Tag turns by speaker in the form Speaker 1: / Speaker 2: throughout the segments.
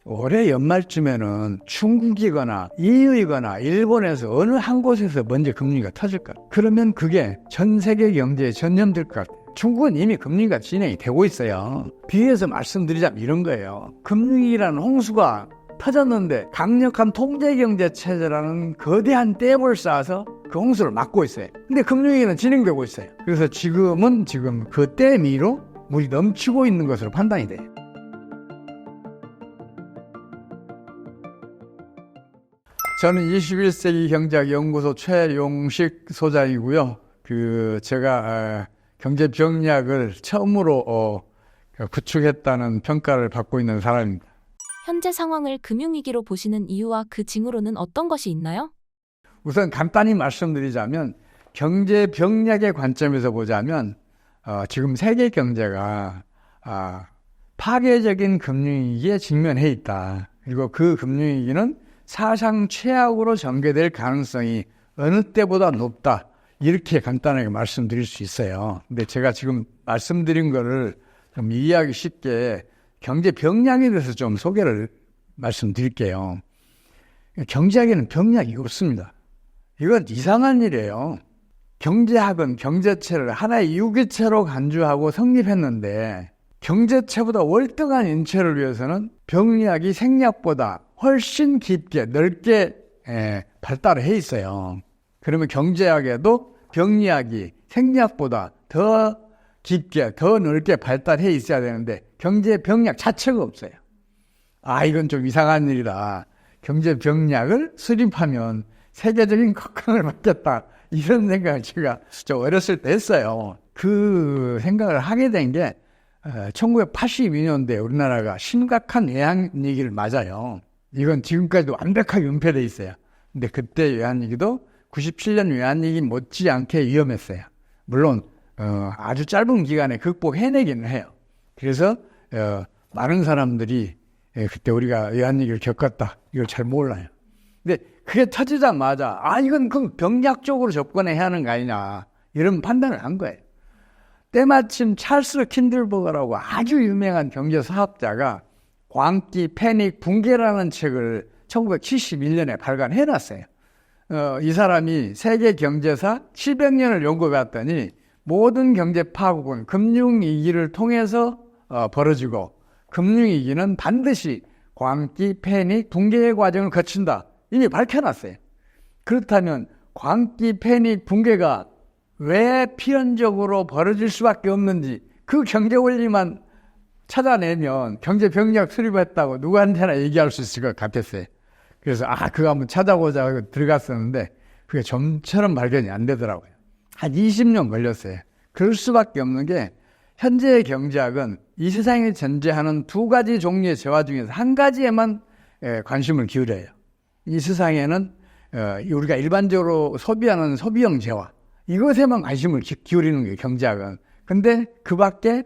Speaker 1: 올해 연말쯤에는 중국이거나 EU이거나 일본에서 어느 한 곳에서 먼저 금리가 터질까? 그러면 그게 전 세계 경제에 전염될 것 같아요. 중국은 이미 금리가 진행이 되고 있어요. 비유해서 말씀드리자면 이런 거예요. 금융위기라는 홍수가 터졌는데 강력한 통제경제 체제라는 거대한 댐을 쌓아서 그 홍수를 막고 있어요. 근데 금융위기는 진행되고 있어요. 그래서 지금 그 댐 위로 물이 넘치고 있는 것으로 판단이 돼요. 저는 21세기 경제학 연구소 최용식 소장이고요. 제가 경제 병약을 처음으로 구축했다는 평가를 받고 있는 사람입니다.
Speaker 2: 현재 상황을 금융위기로 보시는 이유와 그 징후로는 어떤 것이 있나요?
Speaker 1: 우선 간단히 말씀드리자면 경제 병약의 관점에서 보자면 지금 세계 경제가 파괴적인 금융위기에 직면해 있다. 그리고 그 금융위기는 사상 최악으로 전개될 가능성이 어느 때보다 높다. 이렇게 간단하게 말씀드릴 수 있어요. 근데 제가 지금 말씀드린 거를 좀 이해하기 쉽게 경제 병약에 대해서 좀 소개를 말씀드릴게요. 경제학에는 병약이 없습니다. 이건 이상한 일이에요. 경제학은 경제체를 하나의 유기체로 간주하고 성립했는데 경제체보다 월등한 인체를 위해서는 병약이 생략보다 훨씬 깊게 넓게 발달해 있어요. 그러면 경제학에도 병리학이 생략보다 더 깊게 더 넓게 발달해 있어야 되는데 경제 병약 자체가 없어요. 이건 좀 이상한 일이다. 경제 병약을 수립하면 세계적인 건강을 받겠다. 이런 생각을 제가 좀 어렸을 때 했어요. 그 생각을 하게 된 게 1982년도에 우리나라가 심각한 외환위기를 맞아요. 이건 지금까지도 완벽하게 은폐되어 있어요. 근데 그때 외환위기도 97년 외환위기 못지않게 위험했어요. 물론 아주 짧은 기간에 극복해내기는 해요. 그래서 많은 사람들이 그때 우리가 외환위기를 겪었다. 이걸 잘 몰라요. 근데 그게 터지자마자 이건 그 병약적으로 접근해야 하는 거 아니냐 이런 판단을 한 거예요. 때마침 찰스 킨들버거라고 아주 유명한 경제사학자가 광기, 패닉, 붕괴라는 책을 1971년에 발간해놨어요. 이 사람이 세계 경제사 700년을 연구해봤더니 모든 경제 파국은 금융위기를 통해서 벌어지고 금융위기는 반드시 광기, 패닉, 붕괴의 과정을 거친다. 이미 밝혀놨어요. 그렇다면 광기, 패닉, 붕괴가 왜 필연적으로 벌어질 수밖에 없는지 그 경제 원리만 찾아내면 경제 병약 수립했다고 누구한테나 얘기할 수 있을 것 같았어요. 그래서 그거 한번 찾아보자 하고 들어갔었는데 그게 좀처럼 발견이 안 되더라고요. 한 20년 걸렸어요. 그럴 수밖에 없는 게 현재의 경제학은 이 세상에 존재하는 두 가지 종류의 재화 중에서 한 가지에만 관심을 기울여요. 이 세상에는 우리가 일반적으로 소비하는 소비형 재화 이것에만 관심을 기울이는 거예요. 경제학은. 근데 그 밖에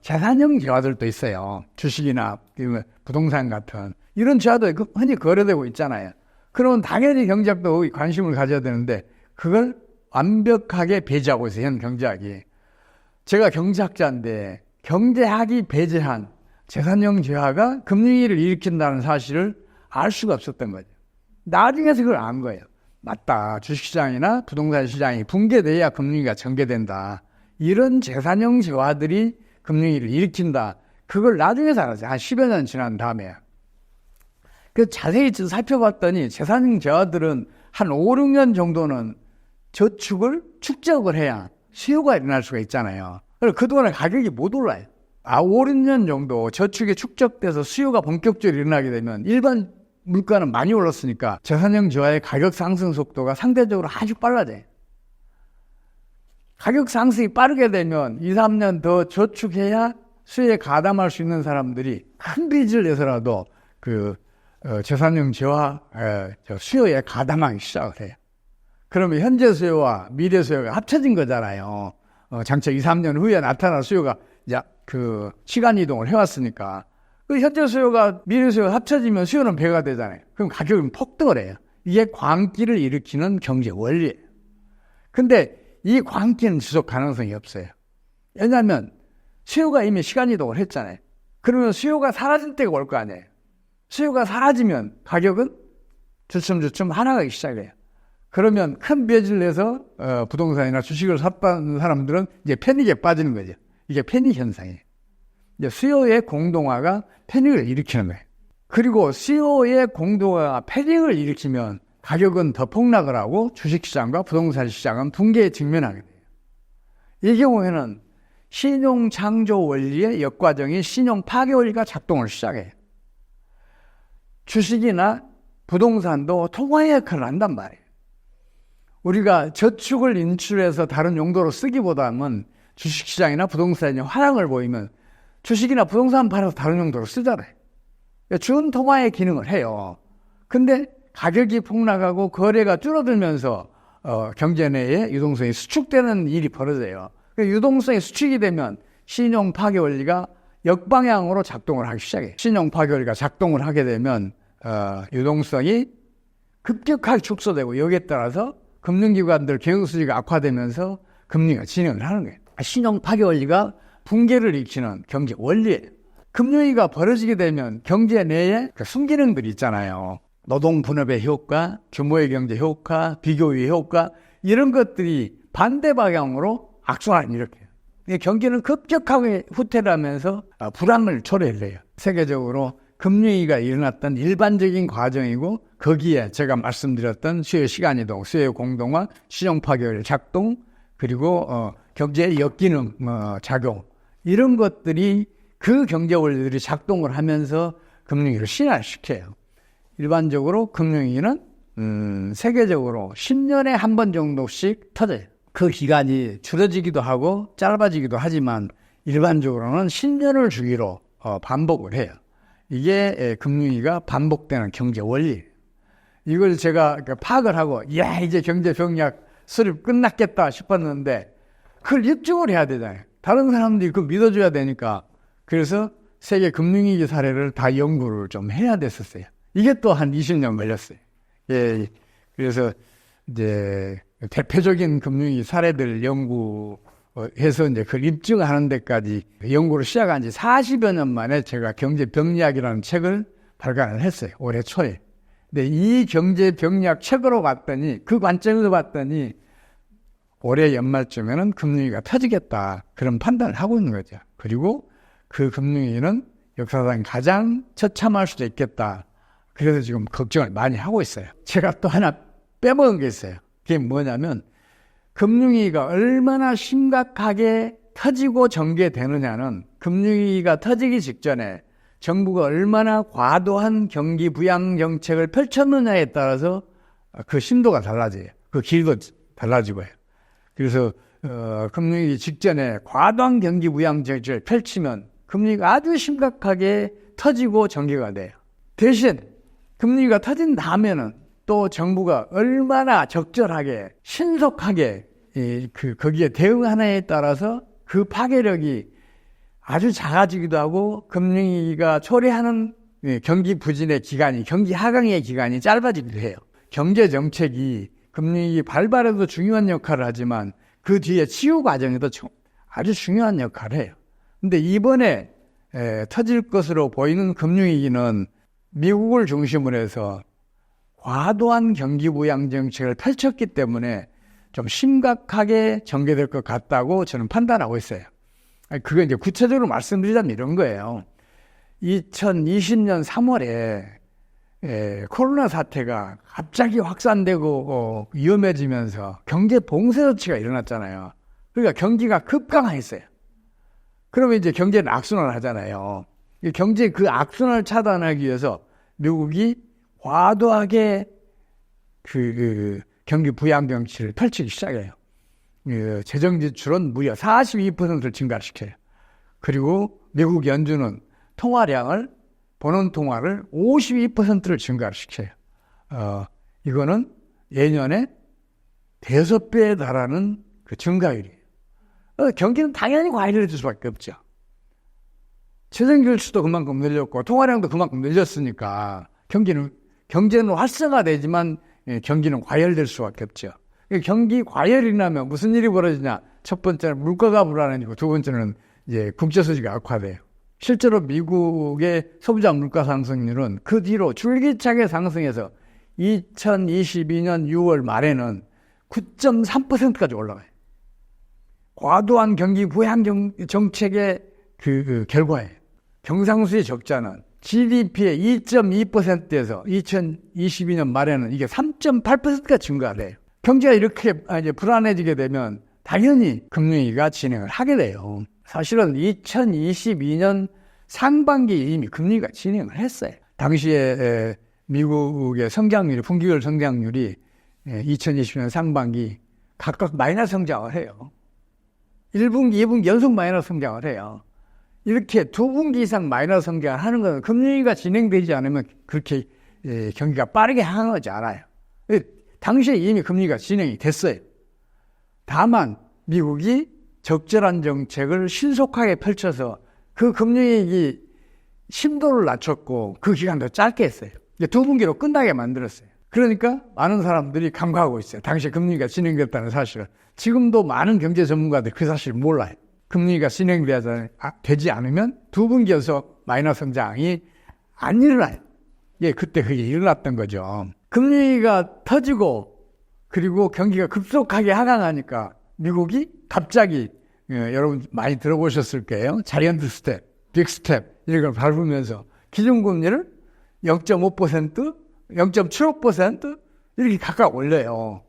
Speaker 1: 자산형 재화들도 있어요. 주식이나 부동산 같은 이런 재화도 흔히 거래되고 있잖아요. 그러면 당연히 경제학도 관심을 가져야 되는데 그걸 완벽하게 배제하고 있어요. 현 경제학이. 제가 경제학자인데 경제학이 배제한 자산형 재화가 금융위기를 일으킨다는 사실을 알 수가 없었던 거죠. 나중에서 그걸 안 거예요. 맞다. 주식시장이나 부동산 시장이 붕괴돼야 금융위기가 전개된다. 이런 자산형 재화들이 금융위기를 일으킨다. 그걸 나중에서 알았어요. 한 10여 년 지난 다음에. 그 자세히 살펴봤더니 자산형 재화들은 한 5, 6년 정도는 저축을 축적을 해야 수요가 일어날 수가 있잖아요. 그동안에 가격이 못 올라요. 5, 6년 정도 저축이 축적돼서 수요가 본격적으로 일어나게 되면 일반 물가는 많이 올랐으니까 자산형 재화의 가격 상승 속도가 상대적으로 아주 빨라져요. 가격 상승이 빠르게 되면 2, 3년 더 저축해야 수요에 가담할 수 있는 사람들이 큰 빚을 내서라도 자산형 재화 수요에 가담하기 시작을 해요. 그러면 현재 수요와 미래 수요가 합쳐진 거잖아요. 장차 2, 3년 후에 나타날 수요가 이제 시간 이동을 해왔으니까 그 현재 수요가 미래 수요가 합쳐지면 수요는 배가 되잖아요. 그럼 가격은 폭등을 해요. 이게 광기를 일으키는 경제 원리예요. 근데 이 광기는 지속 가능성이 없어요. 왜냐하면 수요가 이미 시간 이동을 했잖아요. 그러면 수요가 사라질 때가 올 거 아니에요. 수요가 사라지면 가격은 주춤주춤 하락하기 시작해요. 그러면 큰 빚을 내서 부동산이나 주식을 샀다는 사람들은 이제 패닉에 빠지는 거죠. 이게 패닉 현상이에요. 이제 수요의 공동화가 패닉을 일으키는 거예요. 그리고 수요의 공동화가 패닉을 일으키면 가격은 더 폭락을 하고 주식시장과 부동산 시장은 붕괴에 직면하게 돼요. 이 경우에는 신용 창조 원리의 역과정이 신용 파괴 원리가 작동을 시작해요. 주식이나 부동산도 통화의 역할을 한단 말이에요. 우리가 저축을 인출해서 다른 용도로 쓰기보다는 주식시장이나 부동산이 화랑을 보이면 주식이나 부동산 팔아서 다른 용도로 쓰잖아요. 준 통화의 기능을 해요. 근데 가격이 폭락하고 거래가 줄어들면서 경제 내에 유동성이 수축되는 일이 벌어져요. 유동성이 수축이 되면 신용 파괴 원리가 역방향으로 작동을 하기 시작해요. 신용 파괴 원리가 작동을 하게 되면 유동성이 급격하게 축소되고 여기에 따라서 금융기관들 경영수지가 악화되면서 금리가 진행을 하는 거예요. 신용 파괴 원리가 붕괴를 일으키는 경제 원리예요. 금융위기가 벌어지게 되면 경제 내에 순기능들이 있잖아요. 노동 분업의 효과, 규모의 경제 효과, 비교의 효과 이런 것들이 반대 방향으로 악순환을 일으켜요. 경기는 급격하게 후퇴를 하면서 불황을 초래해요. 세계적으로 금융위기가 일어났던 일반적인 과정이고 거기에 제가 말씀드렸던 수요 시간이동, 수요 공동화, 신용 파괴율 작동 그리고 경제의 역기능 작용 이런 것들이 그 경제 원리들이 작동을 하면서 금융위기를 진화시켜요. 일반적으로 금융위기는 세계적으로 10년에 한 번 정도씩 터져요. 그 기간이 줄어지기도 하고 짧아지기도 하지만 일반적으로는 10년을 주기로 반복을 해요. 이게 금융위기가 반복되는 경제 원리예요. 이걸 제가 파악을 하고 이제 경제 병약 수립 끝났겠다 싶었는데 그걸 입증을 해야 되잖아요. 다른 사람들이 그걸 믿어줘야 되니까 그래서 세계 금융위기 사례를 다 연구를 좀 해야 됐었어요. 이게 또 한 20년 걸렸어요. 그래서 이제 대표적인 금융위기 사례들 연구해서 이제 그걸 입증하는 데까지 연구를 시작한 지 40여 년 만에 제가 경제병리학이라는 책을 발간을 했어요. 올해 초에. 근데 이 경제병리학 책으로 봤더니 그 관점에서 봤더니 올해 연말쯤에는 금융위기가 터지겠다. 그런 판단을 하고 있는 거죠. 그리고 그 금융위기는 역사상 가장 처참할 수도 있겠다. 그래서 지금 걱정을 많이 하고 있어요. 제가 또 하나 빼먹은 게 있어요. 그게 뭐냐면 금융위기가 얼마나 심각하게 터지고 전개되느냐는 금융위기가 터지기 직전에 정부가 얼마나 과도한 경기 부양 정책을 펼쳤느냐에 따라서 그 심도가 달라져요. 그 길도 달라지고 해요. 그래서 금융위기 직전에 과도한 경기 부양 정책을 펼치면 금융위기가 아주 심각하게 터지고 전개가 돼요. 대신 금융위기가 터진 다음에는 또 정부가 얼마나 적절하게 신속하게 거기에 대응하느냐에 따라서 그 파괴력이 아주 작아지기도 하고 금융위기가 초래하는 경기 부진의 기간이 경기 하강의 기간이 짧아지기도 해요. 경제정책이 금융위기 발발에도 중요한 역할을 하지만 그 뒤에 치유 과정에도 아주 중요한 역할을 해요. 근데 이번에 터질 것으로 보이는 금융위기는 미국을 중심으로 해서 과도한 경기 부양 정책을 펼쳤기 때문에 좀 심각하게 전개될 것 같다고 저는 판단하고 있어요. 그거 이제 구체적으로 말씀드리자면 이런 거예요. 2020년 3월에 코로나 사태가 갑자기 확산되고 위험해지면서 경제 봉쇄 조치가 일어났잖아요. 그러니까 경기가 급강했어요. 그러면 이제 경제는 악순환을 하잖아요. 경제 그 악순환을 차단하기 위해서 미국이 과도하게 경기 부양 정책을 펼치기 시작해요. 재정 지출은 무려 42%를 증가시켜요. 그리고 미국 연준은 통화량을 본원 통화를 52%를 증가시켜요. 이거는 예년에 5배에 달하는 그 증가율이에요. 경기는 당연히 과열될 수밖에 없죠. 재정 지출도 그만큼 늘렸고 통화량도 그만큼 늘렸으니까 경제는 활성화되지만 경기는 과열될 수밖에 없죠. 경기 과열이 나면 무슨 일이 벌어지냐? 첫 번째는 물가가 불안해지고 두 번째는 이제 국제 수지가 악화돼요. 실제로 미국의 소비자 물가 상승률은 그 뒤로 줄기차게 상승해서 2022년 6월 말에는 9.3%까지 올라가요. 과도한 경기 부양 정책의 그 결과예요. 경상수지 적자는 GDP의 2.2%에서 2022년 말에는 이게 3.8%가 증가돼요. 경제가 이렇게 이제 불안해지게 되면 당연히 금융위기가 진행을 하게 돼요. 사실은 2022년 상반기에 이미 금융위기가 진행을 했어요. 당시에 미국의 성장률이, 분기별 성장률이 2020년 상반기 각각 마이너스 성장을 해요. 1분기, 2분기 연속 마이너스 성장을 해요. 이렇게 2분기 이상 마이너스 성장을 하는 것은 금융위기가 진행되지 않으면 그렇게 경기가 빠르게 향하지 않아요. 당시에 이미 금융위기가 진행이 됐어요. 다만 미국이 적절한 정책을 신속하게 펼쳐서 그 금융위기 심도를 낮췄고 그 기간도 짧게 했어요. 2분기로 끝나게 만들었어요. 그러니까 많은 사람들이 간과하고 있어요. 당시에 금융위기가 진행됐다는 사실을. 지금도 많은 경제 전문가들이 그 사실을 몰라요. 금융위기가 진행되지 않으면 2분기 연속 마이너스 성장이 안 일어나요. 그때 그게 일어났던 거죠. 금융위기가 터지고 그리고 경기가 급속하게 하강하니까 미국이 갑자기 여러분 많이 들어보셨을 거예요. 자이언트 스텝, 빅 스텝 이런 걸 밟으면서 기준금리를 0.5%, 0.75% 이렇게 각각 올려요.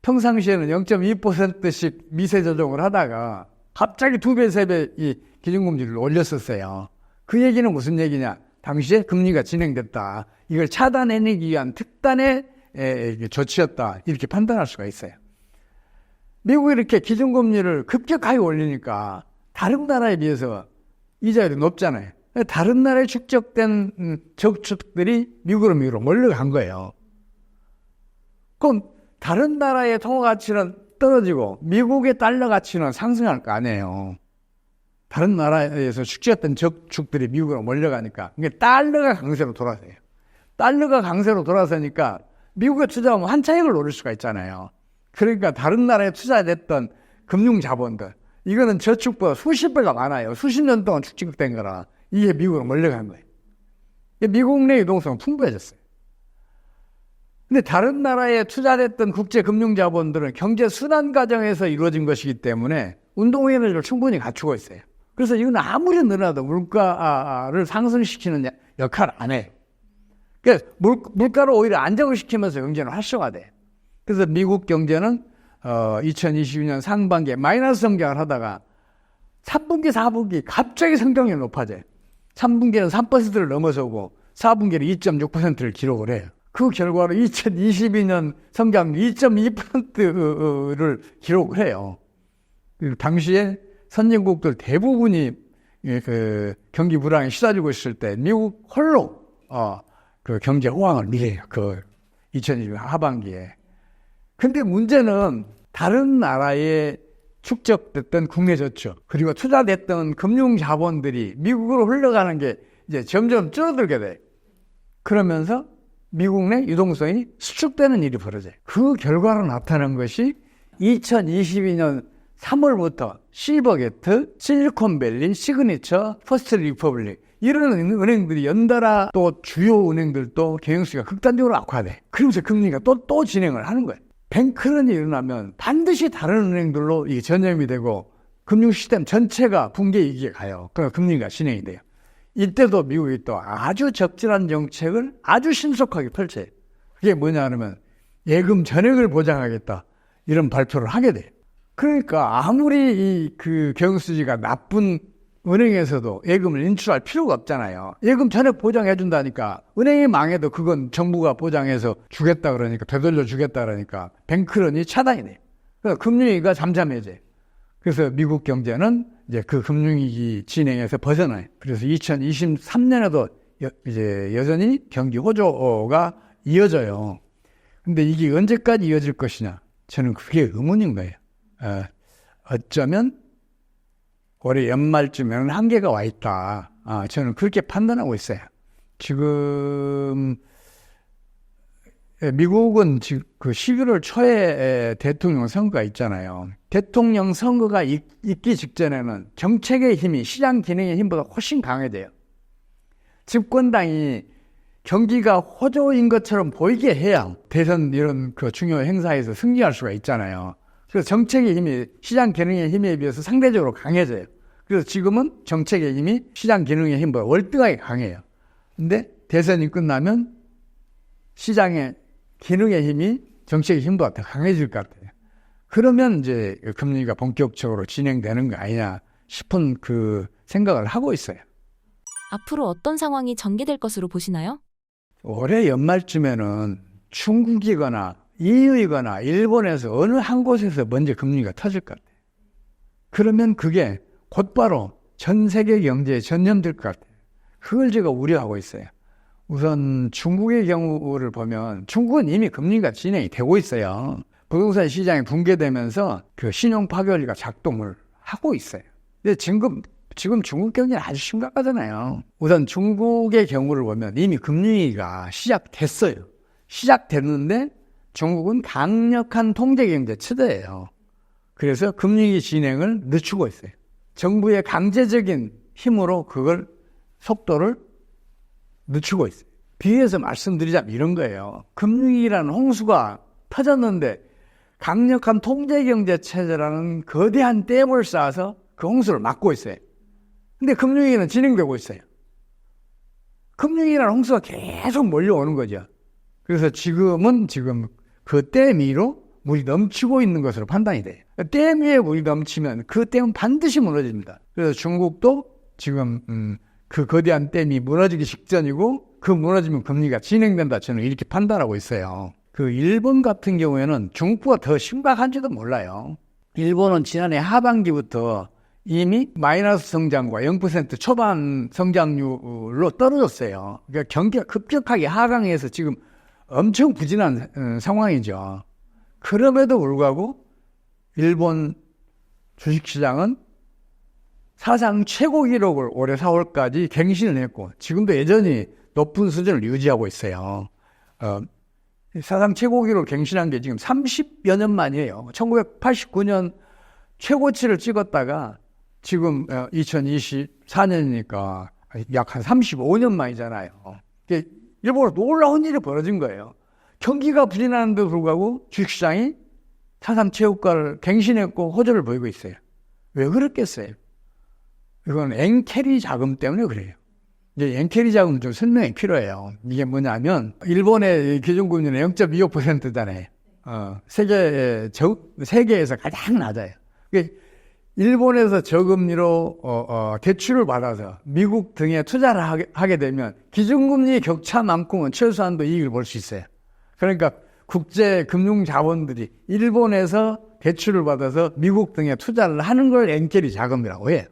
Speaker 1: 평상시에는 0.2%씩 미세 조정을 하다가 갑자기 2배, 3배 이 기준금리를 올렸었어요. 그 얘기는 무슨 얘기냐? 당시에 금리가 진행됐다. 이걸 차단해내기 위한 특단의 조치였다. 이렇게 판단할 수가 있어요. 미국이 이렇게 기준금리를 급격하게 올리니까 다른 나라에 비해서 이자율이 높잖아요. 다른 나라에 축적된 저축들이 미국으로 몰려간 거예요. 그럼 다른 나라의 통화 가치는 떨어지고 미국의 달러 가치는 상승할 거 아니에요. 다른 나라에서 축적했던 저축들이 미국으로 몰려가니까 이게 달러가 강세로 돌아서요. 달러가 강세로 돌아서니까 미국에 투자하면 한 차익을 노릴 수가 있잖아요. 그러니까 다른 나라에 투자됐던 금융자본들 이거는 저축보다 수십 배가 많아요. 수십 년 동안 축적된 거라 이게 미국으로 몰려간 거예요. 미국 내 유동성은 풍부해졌어요. 근데 다른 나라에 투자됐던 국제금융자본들은 경제 순환 과정에서 이루어진 것이기 때문에 운동 에너지를 충분히 갖추고 있어요. 그래서 이건 아무리 늘어나도 물가를 상승시키는 역할을 안 해요. 그래서 물가를 오히려 안정을 시키면서 경제는 활성화돼요. 그래서 미국 경제는 2022년 상반기에 마이너스 성장을 하다가 3분기, 4분기 갑자기 성장률이 높아져요. 3분기는 3%를 넘어서고 4분기는 2.6%를 기록을 해요. 그 결과로 2022년 성장률 2.2%를 기록을 해요. 당시에 선진국들 대부분이 그 경기 불황에 시달리고 있을 때 미국 홀로 그 경제 호황을 밀어요. 그 2022년 하반기에. 근데 문제는 다른 나라에 축적됐던 국내 저축 그리고 투자됐던 금융 자본들이 미국으로 흘러가는 게 이제 점점 줄어들게 돼. 그러면서 미국 내 유동성이 수축되는 일이 벌어져요. 그 결과로 나타난 것이 2022년 3월부터 실버게트, 실리콘밸리, 시그니처, 퍼스트 리퍼블릭 이런 은행들이 연달아 또 주요 은행들도 경영수가 극단적으로 악화돼. 그러면서 금리가 또 진행을 하는 거예요. 뱅크런이 일어나면 반드시 다른 은행들로 이게 전염이 되고 금융 시스템 전체가 붕괴 위기에 가요. 그러니까 금리가 진행이 돼요. 이때도 미국이 또 아주 적절한 정책을 아주 신속하게 펼쳐요. 그게 뭐냐 하면 예금 전액을 보장하겠다 이런 발표를 하게 돼요. 그러니까 아무리 그 경영수지가 나쁜 은행에서도 예금을 인출할 필요가 없잖아요. 예금 전액 보장해 준다니까 은행이 망해도 그건 정부가 보장해서 주겠다 그러니까 되돌려 주겠다 그러니까 뱅크런이 차단이 돼요. 그러니까 금융위기가 잠잠해져요. 그래서 미국 경제는 이제 그 금융위기 진행에서 벗어나요. 그래서 2023년에도 이제 여전히 경기 호조가 이어져요. 근데 이게 언제까지 이어질 것이냐? 저는 그게 의문인 거예요. 어쩌면 올해 연말쯤에는 한계가 와 있다. 저는 그렇게 판단하고 있어요. 지금 미국은 지금 그 11월 초에 대통령 선거가 있잖아요. 대통령 선거가 있기 직전에는 정책의 힘이 시장 기능의 힘보다 훨씬 강해져요. 집권당이 경기가 호조인 것처럼 보이게 해야 대선 이런 그 중요 행사에서 승리할 수가 있잖아요. 그래서 정책의 힘이 시장 기능의 힘에 비해서 상대적으로 강해져요. 그래서 지금은 정책의 힘이 시장 기능의 힘보다 월등하게 강해요. 근데 대선이 끝나면 시장의 기능의 힘이 정책의 힘보다 더 강해질 것 같아요. 그러면 이제 금리가 본격적으로 진행되는 거 아니냐 싶은 그 생각을 하고 있어요.
Speaker 2: 앞으로 어떤 상황이 전개될 것으로 보시나요?
Speaker 1: 올해 연말쯤에는 중국이거나 EU이거나 일본에서 어느 한 곳에서 먼저 금리가 터질 것 같아요. 그러면 그게 곧바로 전 세계 경제에 전염될 것 같아요. 그걸 제가 우려하고 있어요. 우선 중국의 경우를 보면 중국은 이미 금리가 진행이 되고 있어요. 부동산 시장이 붕괴되면서 그 신용 파괴리가 작동을 하고 있어요. 근데 지금 중국 경기는 아주 심각하잖아요. 우선 중국의 경우를 보면 이미 금리가 시작됐어요. 시작됐는데 중국은 강력한 통제경제 체제예요. 그래서 금리 진행을 늦추고 있어요. 정부의 강제적인 힘으로 그걸 속도를 늦추고 있어요. 비유해서 말씀드리자면 이런 거예요. 금융위기라는 홍수가 터졌는데 강력한 통제경제 체제라는 거대한 댐을 쌓아서 그 홍수를 막고 있어요. 근데 금융위기는 진행되고 있어요. 금융위기라는 홍수가 계속 몰려오는 거죠. 그래서 지금 그 댐 위로 물이 넘치고 있는 것으로 판단이 돼요. 댐 위에 물이 넘치면 그 댐은 반드시 무너집니다. 그래서 중국도 지금 그 거대한 댐이 무너지기 직전이고 그 무너지면 금리가 진행된다. 저는 이렇게 판단하고 있어요. 그 일본 같은 경우에는 중국보다 더 심각한지도 몰라요. 일본은 지난해 하반기부터 이미 마이너스 성장과 0% 초반 성장률로 떨어졌어요. 그러니까 경기가 급격하게 하강해서 지금 엄청 부진한 상황이죠. 그럼에도 불구하고 일본 주식시장은 사상 최고 기록을 올해 4월까지 갱신을 했고 지금도 여전히 높은 수준을 유지하고 있어요. 사상 최고 기록을 갱신한 게 지금 30여 년 만이에요. 1989년 최고치를 찍었다가 지금 2024년이니까 약 한 35년 만이잖아요. 일본으로 놀라운 일이 벌어진 거예요. 경기가 부진하는데도 불구하고 주식시장이 사상 최고가를 갱신했고 호조를 보이고 있어요. 왜 그렇겠어요? 이건 엔캐리 자금 때문에 그래요. 이제 엔캐리 자금 좀 설명이 필요해요. 이게 뭐냐면 일본의 기준금리는 0.25%잖아요. 세계에서 가장 낮아요. 일본에서 저금리로 대출을 받아서 미국 등에 투자를 하게 되면 기준금리 격차만큼은 최소한도 이익을 볼 수 있어요. 그러니까 국제 금융 자본들이 일본에서 대출을 받아서 미국 등에 투자를 하는 걸 엔캐리 자금이라고 해요.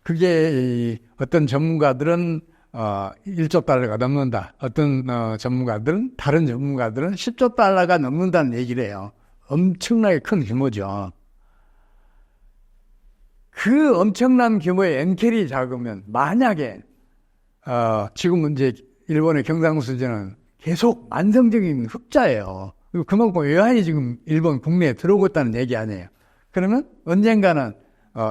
Speaker 1: 그게 어떤 전문가들은 1조 달러가 넘는다. 어떤 전문가들은 다른 전문가들은 10조 달러가 넘는다는 얘기를 해요. 엄청나게 큰 규모죠. 그 엄청난 규모의 엔캐리 자금은 만약에 지금 이제 일본의 경상수지는 계속 만성적인 흑자예요. 그만큼 외환이 지금 일본 국내에 들어오고 있다는 얘기 아니에요. 그러면 언젠가는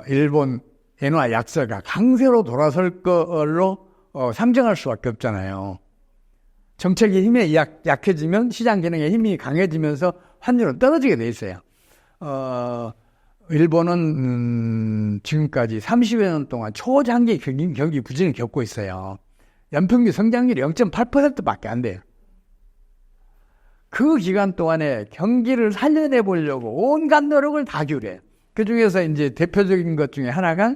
Speaker 1: 일본 엔화 약세가 강세로 돌아설 걸로 상정할 수밖에 없잖아요. 정책의 힘이 약해지면 시장 기능의 힘이 강해지면서 환율은 떨어지게 돼 있어요. 일본은 지금까지 30여 년 동안 초장기 경기 부진을 겪고 있어요. 연평균 성장률이 0.8%밖에 안 돼요. 그 기간 동안에 경기를 살려내 보려고 온갖 노력을 다 기울여요. 그 중에서 이제 대표적인 것 중에 하나가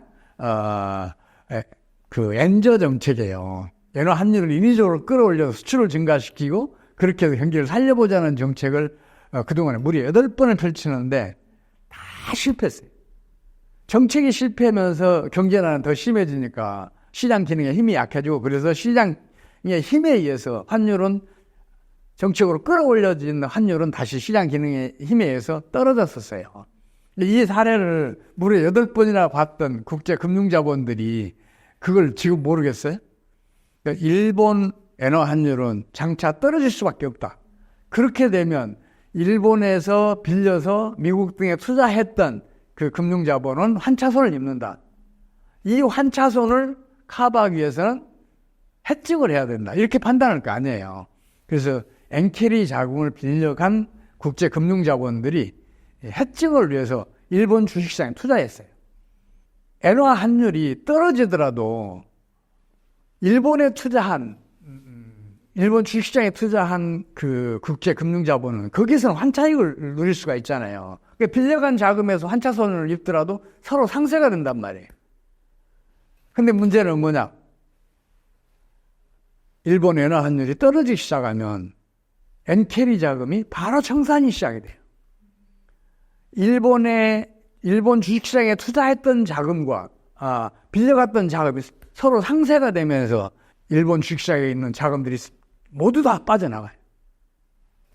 Speaker 1: 그 엔저 정책이에요. 엔화 환율을 인위적으로 끌어올려서 수출을 증가시키고 그렇게 해서 경기를 살려보자는 정책을 그동안에 무려 8번을 펼치는데 다 실패했어요. 정책이 실패하면서 경제난은 더 심해지니까 시장 기능의 힘이 약해지고 그래서 시장의 힘에 의해서 환율은 정책으로 끌어올려진 환율은 다시 시장 기능의 힘에 의해서 떨어졌었어요. 이 사례를 무려 8번이나 봤던 국제금융자본들이 그걸 지금 모르겠어요? 일본 엔화 환율은 장차 떨어질 수밖에 없다. 그렇게 되면 일본에서 빌려서 미국 등에 투자했던 그 금융자본은 환차손을 입는다. 이 환차손을 커버하기 위해서는 해증을 해야 된다. 이렇게 판단할 거 아니에요. 그래서 엔캐리 자금을 빌려간 국제 금융자본들이 해증을 위해서 일본 주식시장에 투자했어요. 엔화 환율이 떨어지더라도 일본 주식시장에 투자한 그 국제 금융자본은 거기서는 환차익을 누릴 수가 있잖아요. 그러니까 빌려간 자금에서 환차손을 입더라도 서로 상쇄가 된단 말이에요. 근데 문제는 뭐냐? 일본 엔화 환율이 떨어지기 시작하면 엔캐리 자금이 바로 청산이 시작이 돼요. 일본 주식시장에 투자했던 자금과 빌려갔던 자금이 서로 상쇄가 되면서 일본 주식시장에 있는 자금들이 모두 다 빠져나가요.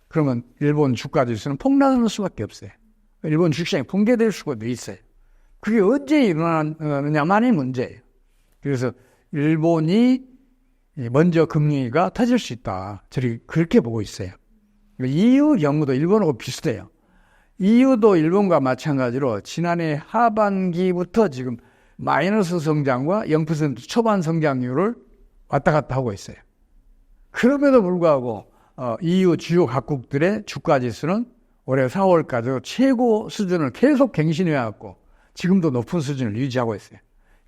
Speaker 1: 그러면 일본 주가 지수는 폭락할 수밖에 없어요. 일본 주식시장이 붕괴될 수도 있어요. 그게 언제 일어나느냐만이 문제예요. 그래서 일본이 먼저 금융위기가 터질 수 있다. 저희 그렇게 보고 있어요. EU 경우도 일본하고 비슷해요. EU도 일본과 마찬가지로 지난해 하반기부터 지금 마이너스 성장과 0% 초반 성장률을 왔다 갔다 하고 있어요. 그럼에도 불구하고 EU 주요 각국들의 주가 지수는 올해 4월까지 최고 수준을 계속 갱신해왔고 지금도 높은 수준을 유지하고 있어요.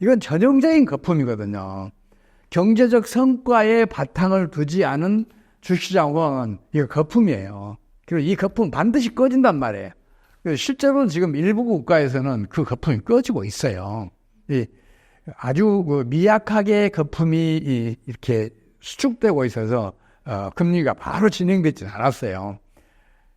Speaker 1: 이건 전형적인 거품이거든요. 경제적 성과에 바탕을 두지 않은 주식시장 상황은 이거 거품이에요. 그리고 이 거품 반드시 꺼진단 말이에요. 실제로 지금 일부 국가에서는 그 거품이 꺼지고 있어요. 아주 미약하게 거품이 이렇게 수축되고 있어서 금리가 바로 진행되지 않았어요.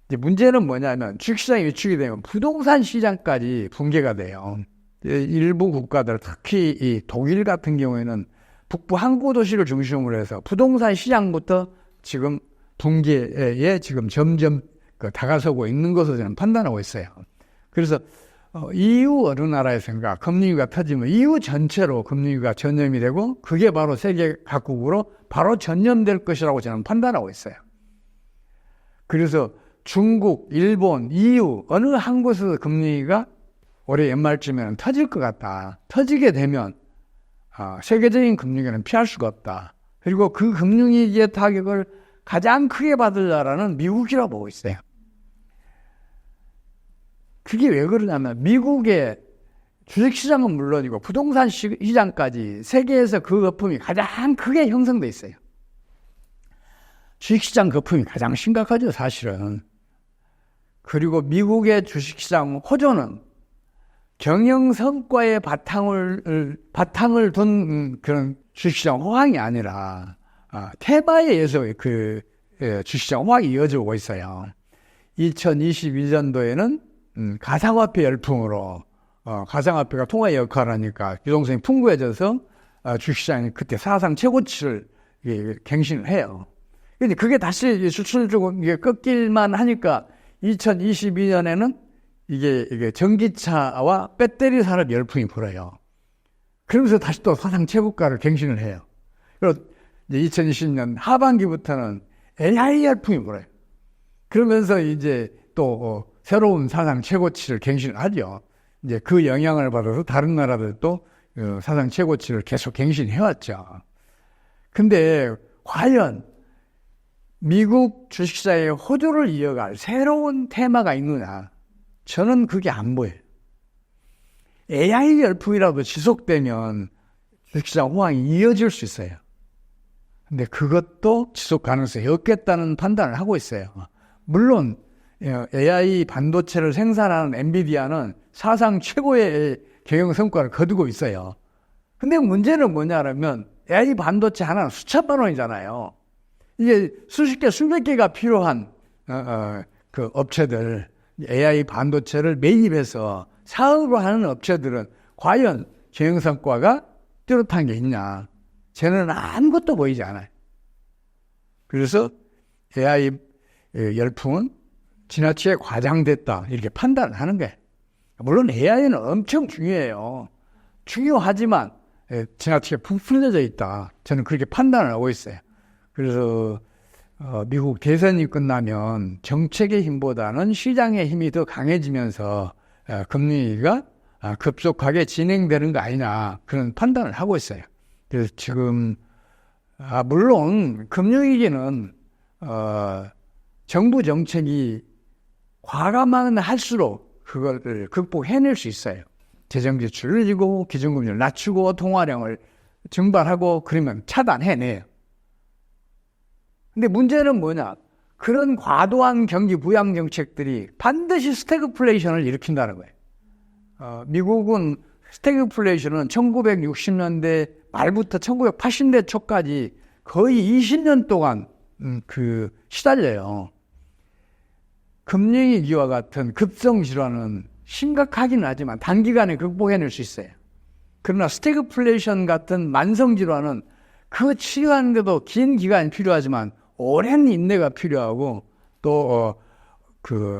Speaker 1: 이제 문제는 뭐냐면 주식시장이 위축이 되면 부동산 시장까지 붕괴가 돼요. 일부 국가들, 특히 이 독일 같은 경우에는 북부 항구 도시를 중심으로 해서 부동산 시장부터 지금 붕괴에 지금 점점 다가서고 있는 것으로 저는 판단하고 있어요. 그래서 EU 어느 나라에선가 금융위기가 터지면 EU 전체로 금융위기가 전염이 되고 그게 바로 세계 각국으로 바로 전염될 것이라고 저는 판단하고 있어요. 그래서 중국, 일본, EU 어느 한 곳에서 금융위기가 올해 연말쯤에는 터질 것 같다. 터지게 되면 세계적인 금융위기는 피할 수가 없다. 그리고 그 금융위기의 타격을 가장 크게 받을 나라는 미국이라고 보고 있어요. 그게 왜 그러냐면 미국의 주식시장은 물론이고 부동산 시장까지 세계에서 그 거품이 가장 크게 형성돼 있어요. 주식시장 거품이 가장 심각하죠, 사실은. 그리고 미국의 주식시장 호조는 경영 성과에 바탕을 둔 그런 주식시장 호황이 아니라 테마에 의해서 그 주식시장 호황이 이어지고 있어요. 2022년도에는 가상화폐 열풍으로 가상화폐가 통화의 역할을 하니까 유동성이 풍부해져서 주식시장이 그때 사상 최고치를 갱신을 해요. 근데 그게 다시 수출주고 이게 꺾일만 하니까 2022년에는 이게 전기차와 배터리 산업 열풍이 불어요. 그러면서 다시 또 사상 최고가를 갱신을 해요. 그리고 이제 2020년 하반기부터는 AI 열풍이 불어요. 그러면서 이제 또 새로운 사상 최고치를 갱신을 하죠. 이제 그 영향을 받아서 다른 나라들도 사상 최고치를 계속 갱신해왔죠. 근데 과연 미국 주식시장의 호조를 이어갈 새로운 테마가 있느냐? 저는 그게 안 보여요. AI 열풍이라도 지속되면 주식시장 호황이 이어질 수 있어요. 근데 그것도 지속 가능성이 없겠다는 판단을 하고 있어요. 물론 AI 반도체를 생산하는 엔비디아는 사상 최고의 경영 성과를 거두고 있어요. 근데 문제는 뭐냐면 AI 반도체 하나는 수천만 원이잖아요. 이게 수십 개, 수백 개가 필요한 그 업체들, AI 반도체를 매입해서 사업을 하는 업체들은 과연 경영 성과가 뚜렷한 게 있냐? 저는 아무것도 보이지 않아요. 그래서 AI 열풍은 지나치게 과장됐다 이렇게 판단을 하는 거예요. 물론 AI는 엄청 중요해요. 중요하지만 지나치게 부풀려져 있다. 저는 그렇게 판단을 하고 있어요. 그래서 미국 대선이 끝나면 정책의 힘보다는 시장의 힘이 더 강해지면서 금리가 급속하게 진행되는 거 아니냐 그런 판단을 하고 있어요. 그래서 지금 물론 금융위기는 정부 정책이 과감하면 할수록 그걸 극복해낼 수 있어요. 재정 지출을 늘리고 기준금리를 낮추고 통화량을 증발하고 그러면 차단해내요. 근데 문제는 뭐냐? 그런 과도한 경기 부양 정책들이 반드시 스태그플레이션을 일으킨다는 거예요. 미국은 스태그플레이션은 1960년대 말부터 1980년대 초까지 거의 20년 동안 시달려요. 금융위기와 같은 급성 질환은 심각하긴 하지만 단기간에 극복해낼 수 있어요. 그러나 스태그플레이션 같은 만성 질환은 그 치료하는데도 긴 기간이 필요하지만 오랜 인내가 필요하고 또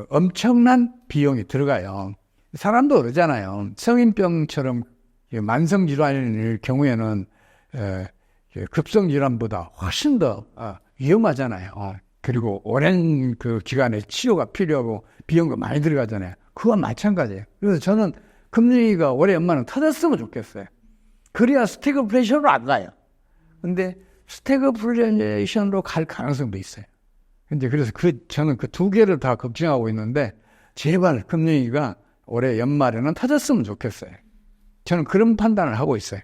Speaker 1: 엄청난 비용이 들어가요. 사람도 그러잖아요. 성인병처럼 만성 질환일 경우에는 급성 질환보다 훨씬 더 위험하잖아요. 그리고 오랜 그 기간에 치료가 필요하고 비용도 많이 들어가잖아요. 그와 마찬가지예요. 그래서 저는 금융위기가 올해 연말은 터졌으면 좋겠어요. 그래야 스태그플레이션으로 안 가요. 근데 스태그플레이션으로 갈 가능성도 있어요. 근데 그래서 저는 그 두 개를 다 걱정하고 있는데 제발 금융위기가 올해 연말에는 터졌으면 좋겠어요. 저는 그런 판단을 하고 있어요.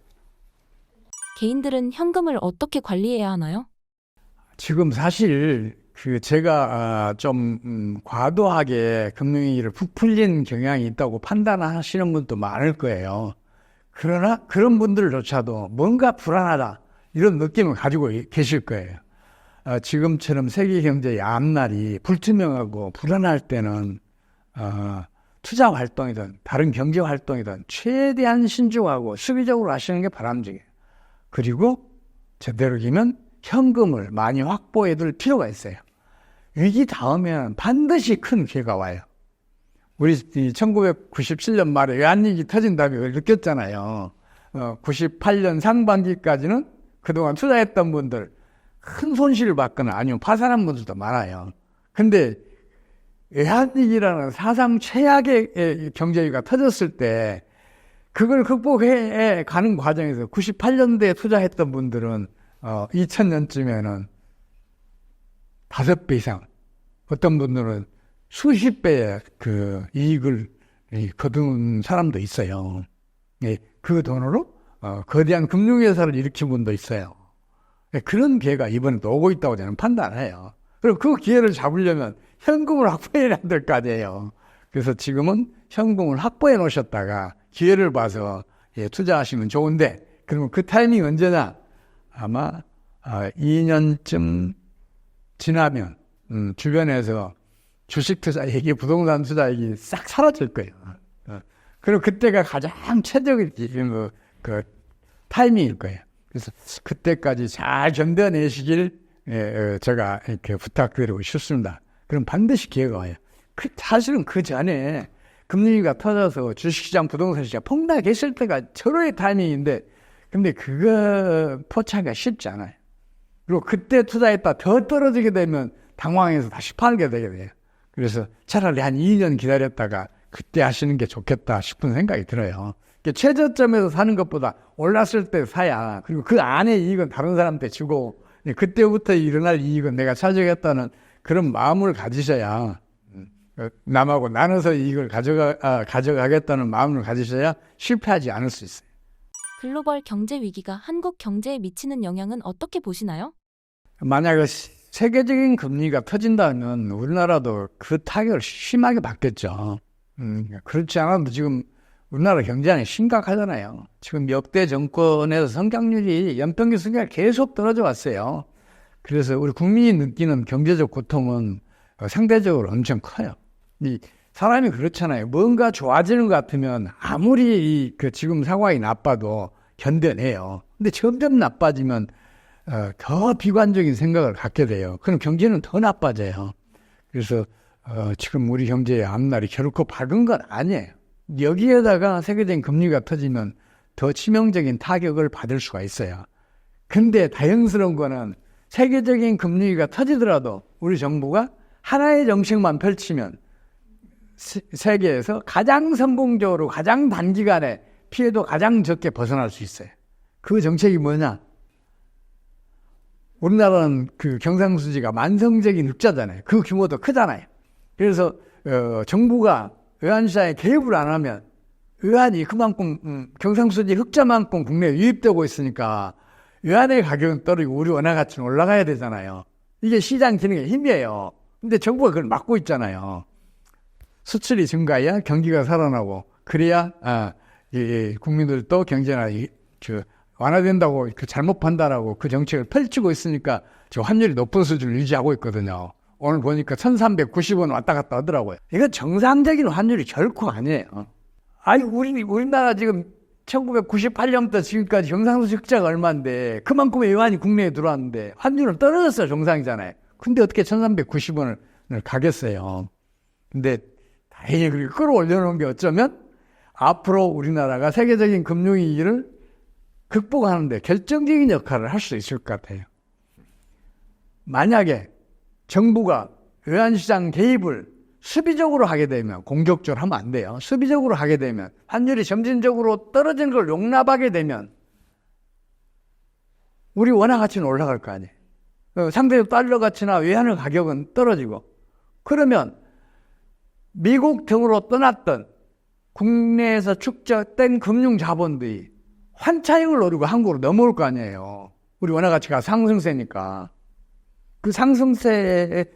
Speaker 2: 개인들은 현금을 어떻게 관리해야 하나요?
Speaker 1: 지금 사실 제가 좀 과도하게 금융위기를 부풀린 경향이 있다고 판단하시는 분도 많을 거예요. 그러나 그런 분들조차도 뭔가 불안하다 이런 느낌을 가지고 계실 거예요. 지금처럼 세계 경제의 앞날이 불투명하고 불안할 때는 투자 활동이든 다른 경제 활동이든 최대한 신중하고 수비적으로 하시는 게 바람직해요. 그리고 제대로 기면 현금을 많이 확보해 둘 필요가 있어요. 위기 다음에는 반드시 큰 기회가 와요. 우리 1997년 말에 외환위기 터진 다음에 그걸 느꼈잖아요. 98년 상반기까지는 그동안 투자했던 분들 큰 손실을 받거나 아니면 파산한 분들도 많아요. 근데 외환위기라는 사상 최악의 경제위기가 터졌을 때 그걸 극복해 가는 과정에서 98년도에 투자했던 분들은 2000년쯤에는 5배 이상, 어떤 분들은 수십 배의 그 이익을 거둔 사람도 있어요. 그 돈으로 거대한 금융회사를 일으킨 분도 있어요. 그런 기회가 이번에 또 오고 있다고 저는 판단해요. 그리고 그 기회를 잡으려면 현금을 확보해야 될 거 아니에요. 그래서 지금은 현금을 확보해 놓으셨다가 기회를 봐서 투자하시면 좋은데, 그러면 그 타이밍이 언제냐? 아마 2년쯤 지나면 주변에서 주식 투자 얘기, 부동산 투자 얘기 싹 사라질 거예요. 그리고 그때가 가장 최적의 그 타이밍일 거예요. 그래서 그때까지 잘 견뎌내시길 제가 이렇게 부탁드리고 싶습니다. 그럼 반드시 기회가 와요. 사실은 그 전에 금리가 터져서 주식시장, 부동산 시장 폭락했을 때가 절호의 타이밍인데, 근데 그거 포착하기가 쉽지 않아요. 그리고 그때 투자했다 더 떨어지게 되면 당황해서 다시 팔게 되게 돼요. 그래서 차라리 한 2년 기다렸다가 그때 하시는 게 좋겠다 싶은 생각이 들어요. 최저점에서 사는 것보다 올랐을 때 사야, 그리고 그 안에 이익은 다른 사람한테 주고 그때부터 일어날 이익은 내가 차지하겠다는 그런 마음을 가지셔야, 남하고 나눠서 이익을 가져가겠다는 마음을 가지셔야 실패하지 않을 수 있어요.
Speaker 2: 글로벌 경제 위기가 한국 경제에 미치는 영향은 어떻게 보시나요?
Speaker 1: 만약 세계적인 금리가 터진다면 우리나라도 그 타격을 심하게 받겠죠. 그렇지 않아도 지금 우리나라 경제는 심각하잖아요. 지금 역대 정권에서 성장률이 연평균 성장률이 계속 떨어져 왔어요. 그래서 우리 국민이 느끼는 경제적 고통은 상대적으로 엄청 커요. 사람이 그렇잖아요. 뭔가 좋아지는 것 같으면 아무리 지금 상황이 나빠도 견뎌내요. 근데 점점 나빠지면 더 비관적인 생각을 갖게 돼요. 그럼 경제는 더 나빠져요. 그래서 지금 우리 경제의 앞날이 결코 밝은 건 아니에요. 여기에다가 세계적인 금리가 터지면 더 치명적인 타격을 받을 수가 있어요. 근데 다행스러운 거는 세계적인 금융위기가 터지더라도 우리 정부가 하나의 정책만 펼치면 세계에서 가장 성공적으로 가장 단기간에 피해도 가장 적게 벗어날 수 있어요. 그 정책이 뭐냐? 우리나라는 그 경상수지가 만성적인 흑자잖아요. 그 규모도 크잖아요. 그래서 정부가 외환시장에 개입을 안 하면 외환이 그만큼 경상수지 흑자만큼 국내에 유입되고 있으니까 외환의 가격은 떨어지고 우리 원화 가치는 올라가야 되잖아요. 이게 시장 기능의 힘이에요. 근데 정부가 그걸 막고 있잖아요. 수출이 증가해야 경기가 살아나고 그래야 국민들도 경제나 완화된다고 잘못 판단하고 그 정책을 펼치고 있으니까 저 환율이 높은 수준을 유지하고 있거든요. 오늘 보니까 1390원 왔다 갔다 하더라고요. 이건 정상적인 환율이 결코 아니에요. 아니 우리나라 지금 1998년부터 지금까지 경상수지 흑자가 얼마인데 그만큼의 외환이 국내에 들어왔는데 환율은 떨어졌어요. 정상이잖아요. 근데 어떻게 1390원을 가겠어요. 근데 다행히 그렇게 끌어올려놓은 게 어쩌면 앞으로 우리나라가 세계적인 금융위기를 극복하는데 결정적인 역할을 할 수 있을 것 같아요. 만약에 정부가 외환시장 개입을 수비적으로 하게 되면, 공격적으로 하면 안 돼요. 수비적으로 하게 되면, 환율이 점진적으로 떨어지는 걸 용납하게 되면 우리 원화 가치는 올라갈 거 아니에요. 상대적 달러 가치나 외환의 가격은 떨어지고, 그러면 미국 등으로 떠났던 국내에서 축적된 금융 자본들이 환차익을 노리고 한국으로 넘어올 거 아니에요. 우리 원화 가치가 상승세니까. 그 상승세가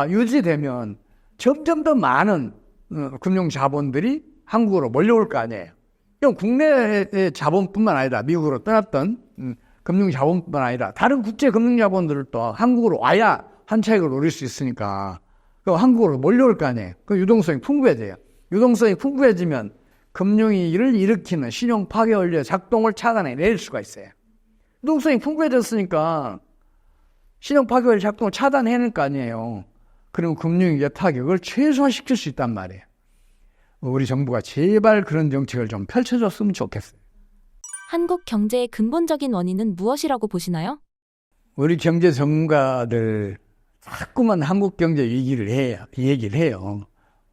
Speaker 1: 유지되면 점점 더 많은 금융 자본들이 한국으로 몰려올 거 아니에요. 국내의 자본뿐만 아니라 미국으로 떠났던 금융 자본뿐만 아니라 다른 국제 금융 자본들도 한국으로 와야 환차익을 노릴 수 있으니까 한국으로 몰려올 거 아니에요. 그 유동성이 풍부해져요. 유동성이 풍부해지면 금융위기를 일으키는 신용 파괴 원리의 작동을 차단해낼 수가 있어요. 유동성이 풍부해졌으니까 신용 파괴 원리 작동을 차단해낼 거 아니에요. 그러면 금융위기의 타격을 최소화시킬 수 있단 말이에요. 우리 정부가 제발 그런 정책을 좀 펼쳐줬으면 좋겠어요.
Speaker 2: 한국 경제의 근본적인 원인은 무엇이라고 보시나요?
Speaker 1: 우리 경제 전문가들 자꾸만 한국 경제 위기를 얘기를 해요.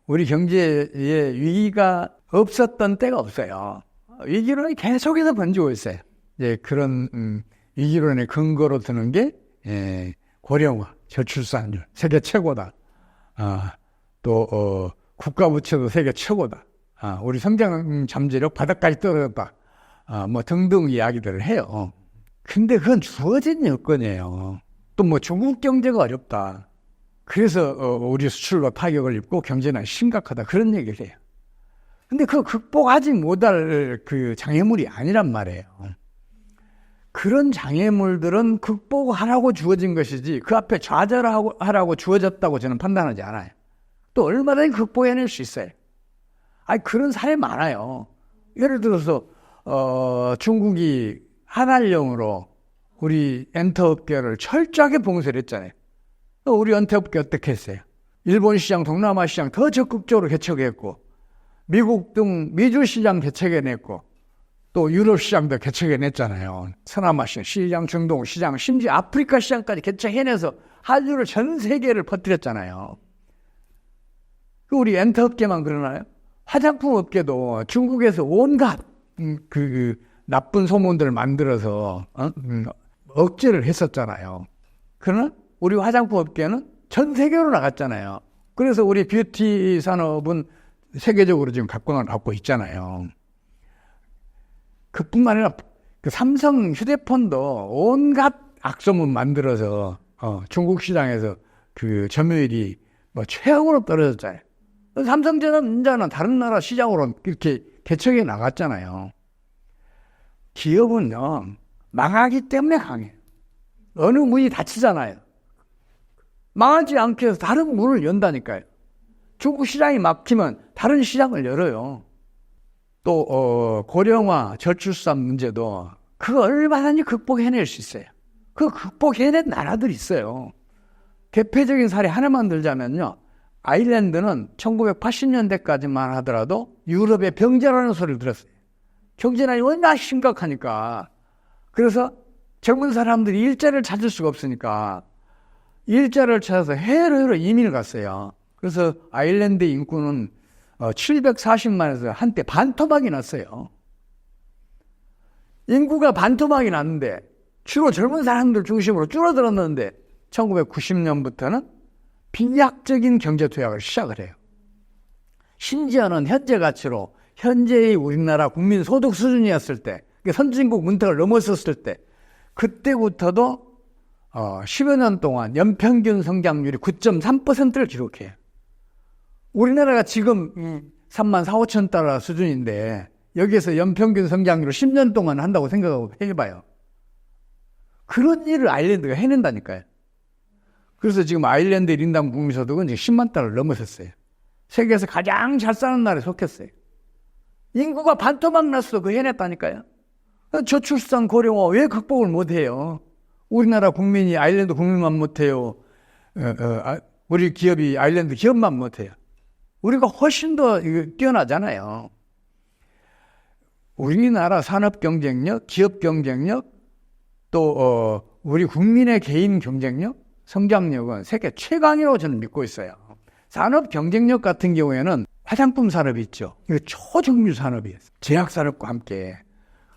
Speaker 1: 우리 경제에 위기가 없었던 때가 없어요. 위기론이 계속해서 번지고 있어요. 이제 그런 위기론의 근거로 드는 게 고령화, 저출산율 세계 최고다. 또 국가 부채도 세계 최고다. 우리 성장 잠재력 바닥까지 떨어졌다. 뭐 등등 이야기들을 해요. 근데 그건 주어진 여건이에요. 또 뭐 중국 경제가 어렵다. 그래서 우리 수출로 타격을 입고 경제는 심각하다. 그런 얘기를 해요. 근데 그거 극복하지 못할 그 장애물이 아니란 말이에요. 그런 장애물들은 극복하라고 주어진 것이지 그 앞에 좌절하라고 주어졌다고 저는 판단하지 않아요. 또 얼마든지 극복해낼 수 있어요. 그런 사례 많아요. 예를 들어서 중국이 한한령으로 우리 엔터업계를 철저하게 봉쇄를 했잖아요. 우리 엔터업계 어떻게 했어요? 일본 시장, 동남아 시장 더 적극적으로 개척했고 미국 등 미주 시장 개척해냈고 또 유럽 시장도 개척해냈잖아요. 서남아 시장, 중동 시장, 심지어 아프리카 시장까지 개척해내서 한류를 전 세계를 퍼뜨렸잖아요. 우리 엔터업계만 그러나요? 화장품 업계도 중국에서 온갖 그 나쁜 소문들을 만들어서 억제를 했었잖아요. 그러나 우리 화장품 업계는 전 세계로 나갔잖아요. 그래서 우리 뷰티 산업은 세계적으로 지금 각광을 받고 있잖아요. 그뿐만 아니라 그 삼성 휴대폰도 온갖 악소문 만들어서 중국 시장에서 그 점유율이 뭐 최악으로 떨어졌잖아요. 삼성전자는 다른 나라 시장으로 이렇게 개척해 나갔잖아요. 기업은요, 망하기 때문에 강해요. 어느 문이 닫히잖아요. 망하지 않기 위해서 다른 문을 연다니까요. 중국 시장이 막히면 다른 시장을 열어요. 또 고령화, 저출산 문제도 그거 얼마든지 극복해낼 수 있어요. 그 극복해낸 나라들이 있어요. 대표적인 사례 하나만 들자면요. 아일랜드는 1980년대까지만 하더라도 유럽의 병자라는 소리를 들었어요. 경제난이 워낙 심각하니까. 그래서 젊은 사람들이 일자리를 찾을 수가 없으니까 일자리를 찾아서 해외로 이민을 갔어요. 그래서 아일랜드 인구는 740만에서 한때 반토막이 났어요. 인구가 반토막이 났는데 주로 젊은 사람들 중심으로 줄어들었는데 1990년부터는 비약적인 경제 투약을 시작을 해요. 심지어는 현재 가치로 현재의 우리나라 국민 소득 수준이었을 때, 선진국 문턱을 넘어섰을 때, 그때부터도 10여 년 동안 연평균 성장률이 9.3%를 기록해요. 우리나라가 지금 3만 4, 5천 달러 수준인데 여기에서 연평균 성장률을 10년 동안 한다고 생각하고 해봐요. 그런 일을 아일랜드가 해낸다니까요. 그래서 지금 아일랜드 1인당 국민소득은 지금 10만 달러를 넘어섰어요. 세계에서 가장 잘 사는 나라에 속했어요. 인구가 반토막 났어. 그거 해냈다니까요. 저출산 고령화 왜 극복을 못해요? 우리나라 국민이 아일랜드 국민만 못해요. 우리 기업이 아일랜드 기업만 못해요. 우리가 훨씬 더 뛰어나잖아요. 우리나라 산업 경쟁력, 기업 경쟁력, 또 우리 국민의 개인 경쟁력, 성장력은 세계 최강이라고 저는 믿고 있어요. 산업 경쟁력 같은 경우에는 화장품 산업이 있죠. 이거 초정밀 산업이에요. 제약 산업과 함께.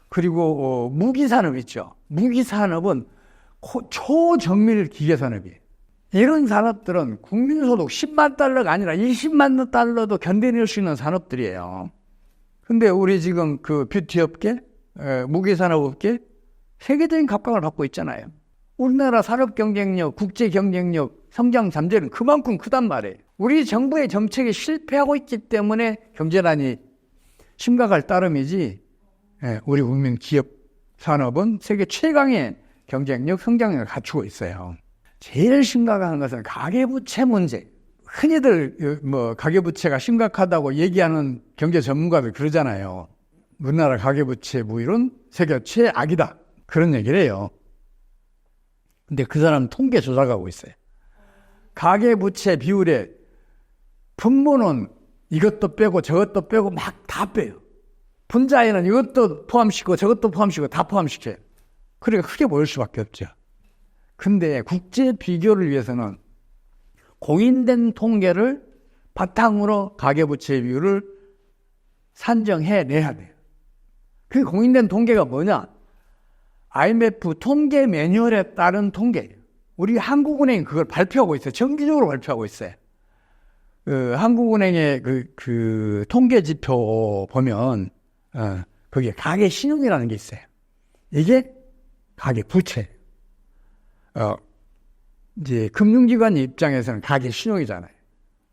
Speaker 1: 그리고 무기 산업이 있죠. 무기 산업은 초정밀 기계 산업이에요. 이런 산업들은 국민소득 10만 달러가 아니라 20만 달러도 견뎌낼 수 있는 산업들이에요. 근데 우리 지금 그 뷰티 업계, 무기 산업 업계 세계적인 각광을 받고 있잖아요. 우리나라 산업 경쟁력, 국제 경쟁력, 성장 잠재는 그만큼 크단 말이에요. 우리 정부의 정책이 실패하고 있기 때문에 경제난이 심각할 따름이지, 우리 국민 기업 산업은 세계 최강의 경쟁력, 성장력을 갖추고 있어요. 제일 심각한 것은 가계부채 문제. 흔히들 가계부채가 심각하다고 얘기하는 경제 전문가들 그러잖아요. 우리나라 가계부채 무율은 세계 최악이다. 그런 얘기를 해요. 근데 그 사람은 통계 조작하고 있어요. 가계부채 비율에 분모는 이것도 빼고 저것도 빼고 막 다 빼요. 분자에는 이것도 포함시키고 저것도 포함시키고 다 포함시켜요. 그러니까 크게 보일 수밖에 없죠. 근데 국제 비교를 위해서는 공인된 통계를 바탕으로 가계부채 비율을 산정해내야 돼요. 그 공인된 통계가 뭐냐? IMF 통계 매뉴얼에 따른 통계예요. 우리 한국은행이 그걸 발표하고 있어요. 정기적으로 발표하고 있어요. 한국은행의 그 통계 지표 보면 거기에 가계 신용이라는 게 있어요. 이게 가계 부채. 이제 금융기관 입장에서는 가계 신용이잖아요.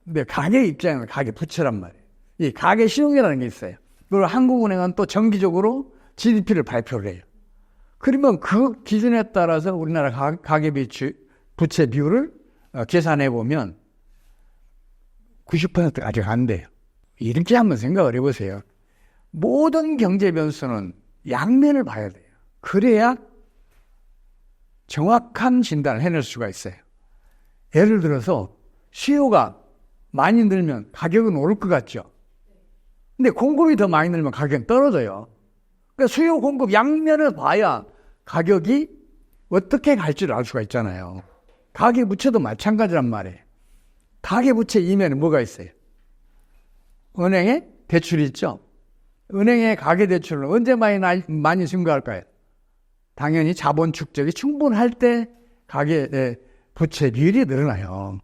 Speaker 1: 근데 가계 입장에는 가계 부채란 말이에요. 이 가계 신용이라는 게 있어요. 그리고 한국은행은 또 정기적으로 GDP를 발표를 해요. 그러면 그 기준에 따라서 우리나라 가계 부채 비율을 계산해 보면 90%가 아직 안 돼요. 이렇게 한번 생각을 해보세요. 모든 경제 변수는 양면을 봐야 돼요. 그래야 정확한 진단을 해낼 수가 있어요. 예를 들어서 수요가 많이 늘면 가격은 오를 것 같죠. 근데 공급이 더 많이 늘면 가격은 떨어져요. 그러니까 수요 공급 양면을 봐야 가격이 어떻게 갈지를 알 수가 있잖아요. 가계부채도 마찬가지란 말이에요. 가계부채 이면에 뭐가 있어요? 은행에 대출이 있죠. 은행의 가계대출은 언제 많이 증가할까요? 당연히 자본 축적이 충분할 때 가계 부채 비율이 늘어나요.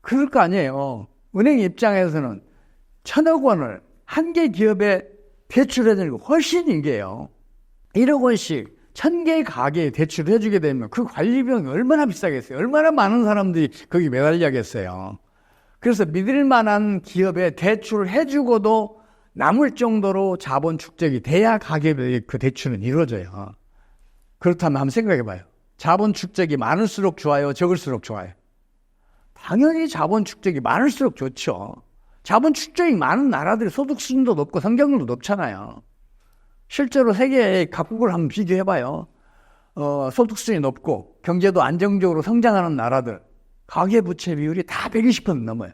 Speaker 1: 그럴 거 아니에요. 은행 입장에서는 1,000억 원을 한 개 기업에 대출해주는 게 훨씬 인게요. 1억 원씩 1,000개의 가게에 대출을 해주게 되면 그 관리 비용이 얼마나 비싸겠어요. 얼마나 많은 사람들이 거기 매달려겠어요. 그래서 믿을 만한 기업에 대출을 해주고도 남을 정도로 자본 축적이 돼야 가계의 그 대출은 이루어져요. 그렇다면 한번 생각해 봐요. 자본 축적이 많을수록 좋아요? 적을수록 좋아요? 당연히 자본 축적이 많을수록 좋죠. 자본 축적이 많은 나라들이 소득 수준도 높고 성장률도 높잖아요. 실제로 세계의 각국을 한번 비교해 봐요. 소득 수준이 높고 경제도 안정적으로 성장하는 나라들 가계부채 비율이 다 120% 넘어요.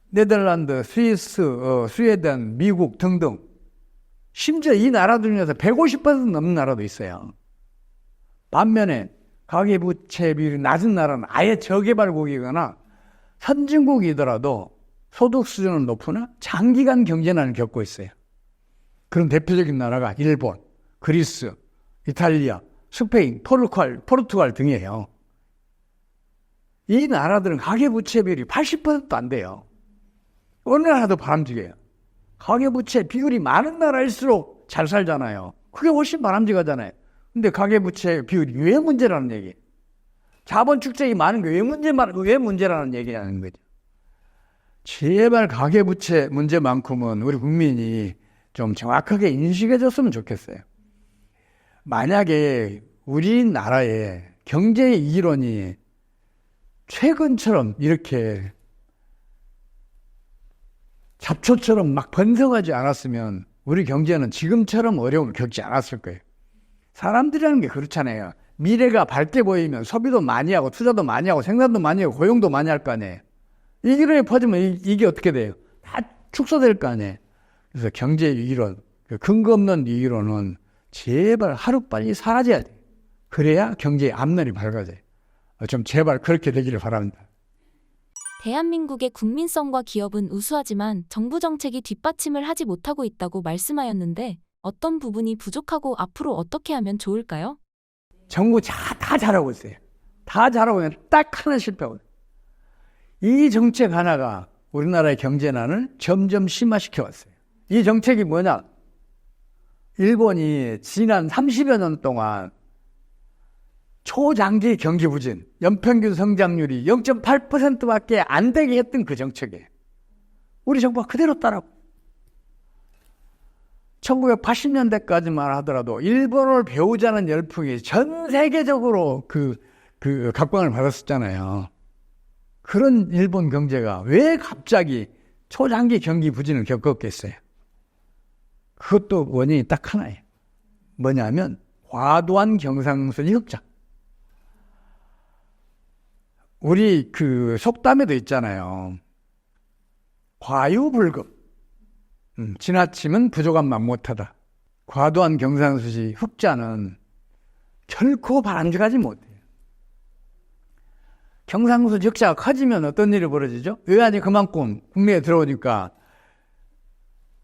Speaker 1: 네덜란드, 스위스, 스웨덴, 미국 등등. 심지어 이 나라들 중에서 150% 넘는 나라도 있어요. 반면에 가계부채 비율이 낮은 나라는 아예 저개발국이거나 선진국이더라도 소득 수준은 높으나 장기간 경제난을 겪고 있어요. 그런 대표적인 나라가 일본, 그리스, 이탈리아, 스페인, 포르투갈 등이에요. 이 나라들은 가계부채 비율이 80%도 안 돼요. 어느 나라도 바람직해요. 가계부채 비율이 많은 나라일수록 잘 살잖아요. 그게 훨씬 바람직하잖아요. 근데 가계부채 비율이 왜 문제라는 얘기예요. 자본 축적이 많은 게 왜 문제라는 얘기라는 거죠. 제발 가계부채 문제만큼은 우리 국민이 좀 정확하게 인식해줬으면 좋겠어요. 만약에 우리나라의 경제 이론이 최근처럼 이렇게 잡초처럼 막 번성하지 않았으면 우리 경제는 지금처럼 어려움을 겪지 않았을 거예요. 사람들이라는 게 그렇잖아요. 미래가 밝게 보이면 소비도 많이 하고 투자도 많이 하고 생산도 많이 하고 고용도 많이 할 거 아니에요. 이 기론에 퍼지면 이게 어떻게 돼요? 다 축소될 거 아니에요. 그래서 경제 이론, 근거 없는 이론은 제발 하루빨리 사라져야 돼요. 그래야 경제의 앞날이 밝아져요. 좀 제발 그렇게 되기를 바랍니다.
Speaker 2: 대한민국의 국민성과 기업은 우수하지만 정부 정책이 뒷받침을 하지 못하고 있다고 말씀하였는데 어떤 부분이 부족하고 앞으로 어떻게 하면 좋을까요?
Speaker 1: 정부 다 잘하고 있어요. 다 잘하고 있는데 딱 하나 실패하고 있어요. 이 정책 하나가 우리나라의 경제난을 점점 심화시켜 왔어요. 이 정책이 뭐냐? 일본이 지난 30여 년 동안 초장기 경기 부진, 연평균 성장률이 0.8%밖에 안 되게 했던 그 정책이에요. 우리 정부가 그대로 따라하고 1980년대까지만 하더라도 일본어를 배우자는 열풍이 전 세계적으로 각광을 받았었잖아요. 그런 일본 경제가 왜 갑자기 초장기 경기 부진을 겪었겠어요? 그것도 원인이 딱 하나예요. 뭐냐면 과도한 경상수지 흑자. 우리 속담에도 있잖아요. 과유불급. 지나치면 부족함만 못하다. 과도한 경상수지 흑자는 결코 바람직하지 못해요. 경상수지 흑자가 커지면 어떤 일이 벌어지죠? 외환이 그만큼 국내에 들어오니까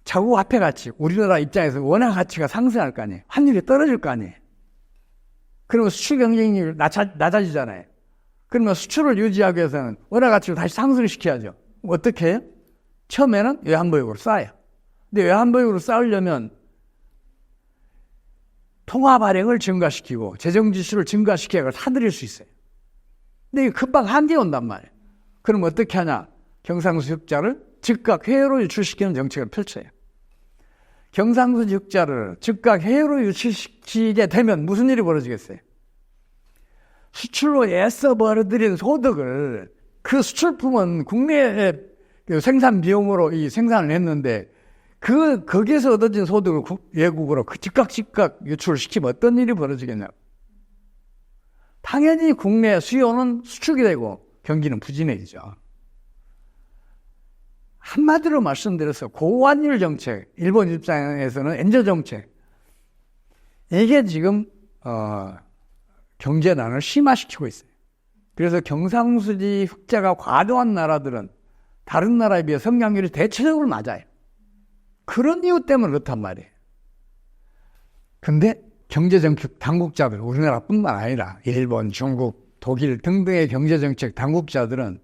Speaker 1: 자국 화폐 가치, 우리나라 입장에서 원화 가치가 상승할 거 아니에요. 환율이 떨어질 거 아니에요. 그러면 수출 경쟁력이 낮아지잖아요. 그러면 수출을 유지하기 위해서는 원화 가치를 다시 상승시켜야죠. 어떻게 해요? 처음에는 외환보유고로 쌓아요. 근데 외환보유고로 쌓으려면 통화 발행을 증가시키고 재정지수를 증가시켜야 사들일 수 있어요. 근데 이게 금방 한계에 온단 말이에요. 그럼 어떻게 하냐? 경상수지 흑자를 즉각 해외로 유출시키는 정책을 펼쳐요. 경상수지 흑자를 즉각 해외로 유출시키게 되면 무슨 일이 벌어지겠어요? 수출로 애써 벌어들인 소득을 그 수출품은 국내의 생산 비용으로 이 생산을 했는데 거기에서 얻어진 소득을 외국으로 즉각 유출을 시키면 어떤 일이 벌어지겠냐고. 당연히 국내 수요는 수축이 되고 경기는 부진해지죠. 한마디로 말씀드려서 고환율 정책, 일본 입장에서는 엔저 정책, 이게 지금 경제난을 심화시키고 있어요. 그래서 경상수지 흑자가 과도한 나라들은 다른 나라에 비해 성장률이 대체적으로 낮아요. 그런 이유 때문에 그렇단 말이에요. 근데 경제정책 당국자들, 우리나라뿐만 아니라 일본, 중국, 독일 등등의 경제정책 당국자들은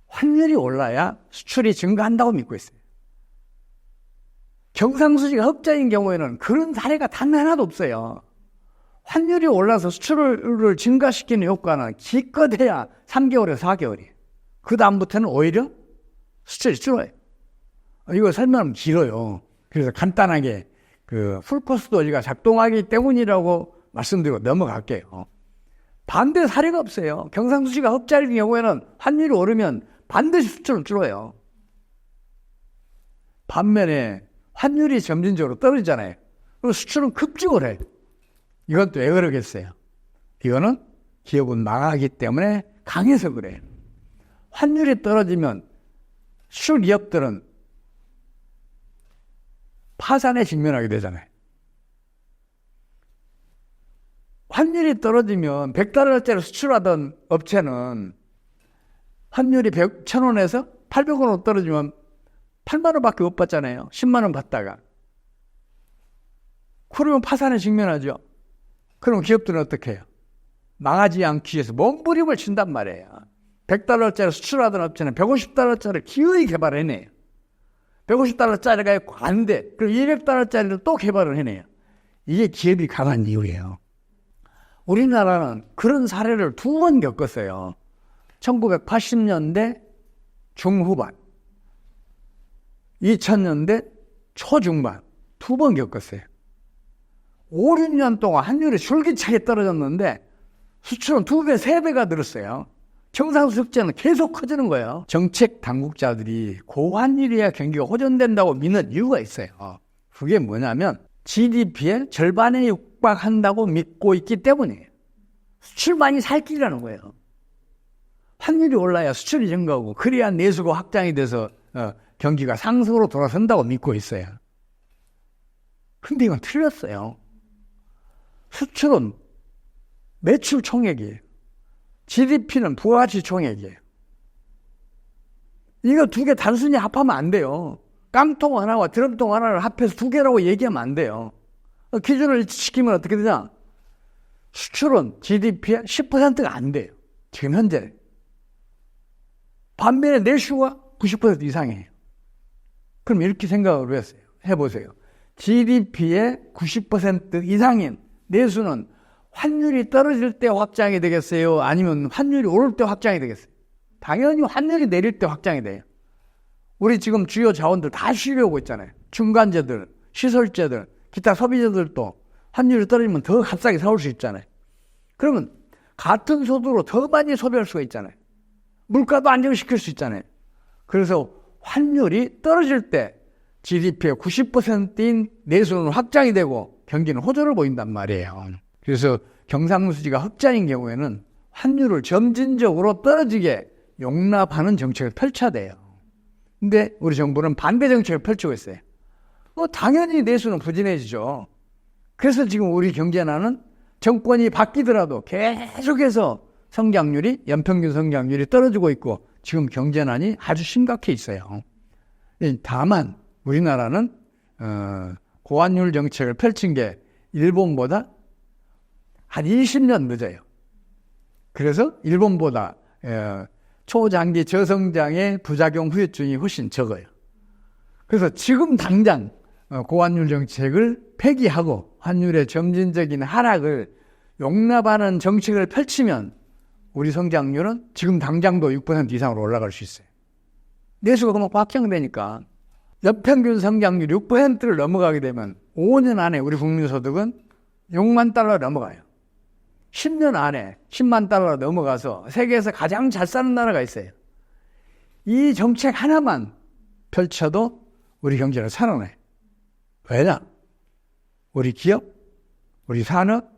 Speaker 1: 환율이 올라야 수출이 증가한다고 믿고 있어요. 경상수지가 흑자인 경우에는 그런 사례가 단 하나도 없어요. 환율이 올라서 수출을 증가시키는 효과는 기껏해야 3개월에서 4개월이에요. 그 다음부터는 오히려 수출이 줄어요. 이거 설명하면 길어요. 그래서 간단하게 풀코스 원리가 작동하기 때문이라고 말씀드리고 넘어갈게요. 반대 사례가 없어요. 경상수지가 흑자인 경우에는 환율이 오르면 반드시 수출은 줄어요. 반면에 환율이 점진적으로 떨어지잖아요. 그리고 수출은 급증을 해요. 이건 또 왜 그러겠어요? 이거는 기업은 망하기 때문에 강해서 그래요. 환율이 떨어지면 수출 기업들은 파산에 직면하게 되잖아요. 환율이 떨어지면 100달러짜리 수출하던 업체는 환율이 1,000원에서 800원으로 떨어지면 8만 원밖에 못 받잖아요. 10만 원 받다가. 그러면 파산에 직면하죠. 그럼 기업들은 어떻게 해요? 망하지 않기 위해서 몸부림을 친단 말이에요. 100달러짜리 수출하던 업체는 150달러짜리 기어이 개발해내요. 150달러짜리가 있고 안 돼. 그럼 200달러짜리를 또 개발을 해내요. 이게 기업이 강한 이유예요. 우리나라는 그런 사례를 2번 겪었어요. 1980년대 중후반, 2000년대 초중반 2번 겪었어요. 5, 6년 동안 환율이 줄기차게 떨어졌는데 수출은 2배, 3배가 늘었어요. 경상수적자는 계속 커지는 거예요. 정책 당국자들이 고환율이야 경기가 호전된다고 믿는 이유가 있어요. 그게 뭐냐면 GDP의 절반에 육박한다고 믿고 있기 때문이에요. 수출 많이 살 길이라는 거예요. 환율이 올라야 수출이 증가하고 그래야 내수가 확장이 돼서 경기가 상승으로 돌아선다고 믿고 있어요. 근데 이건 틀렸어요. 수출은 매출 총액이에요. GDP는 부가가치 총액이에요. 이거 2개 단순히 합하면 안 돼요. 깡통 하나와 드럼통 하나를 합해서 2개라고 얘기하면 안 돼요. 기준을 일치시키면 어떻게 되냐? 수출은 GDP의 10%가 안 돼요. 지금 현재. 반면에 내수가 90% 이상이에요. 그럼 이렇게 생각을 해보세요. GDP의 90% 이상인 내수는 환율이 떨어질 때 확장이 되겠어요? 아니면 환율이 오를 때 확장이 되겠어요? 당연히 환율이 내릴 때 확장이 돼요. 우리 지금 주요 자원들 다 쉬려고 있잖아요. 중간재들, 시설재들, 기타 소비재들도 환율이 떨어지면 더 값싸게 사올 수 있잖아요. 그러면 같은 소득으로 더 많이 소비할 수가 있잖아요. 물가도 안정시킬 수 있잖아요. 그래서 환율이 떨어질 때 GDP의 90%인 내수는 확장이 되고 경기는 호전을 보인단 말이에요. 그래서 경상수지가 흑자인 경우에는 환율을 점진적으로 떨어지게 용납하는 정책을 펼쳐야 돼요. 근데 우리 정부는 반대 정책을 펼치고 있어요. 당연히 내수는 부진해지죠. 그래서 지금 우리 경제난은 정권이 바뀌더라도 계속해서 성장률이, 연평균 성장률이 떨어지고 있고 지금 경제난이 아주 심각해 있어요. 다만 우리나라는 고환율 정책을 펼친 게 일본보다 한 20년 늦어요. 그래서 일본보다 초장기 저성장의 부작용 후유증이 훨씬 적어요. 그래서 지금 당장 고환율 정책을 폐기하고 환율의 점진적인 하락을 용납하는 정책을 펼치면 우리 성장률은 지금 당장도 6% 이상으로 올라갈 수 있어요. 내수가 그만 확정되니까 연평균 성장률 6%를 넘어가게 되면 5년 안에 우리 국민 소득은 6만 달러 넘어가요. 10년 안에 10만 달러 넘어가서 세계에서 가장 잘 사는 나라가 있어요. 이 정책 하나만 펼쳐도 우리 경제를 살아내요. 왜냐? 우리 기업, 우리 산업,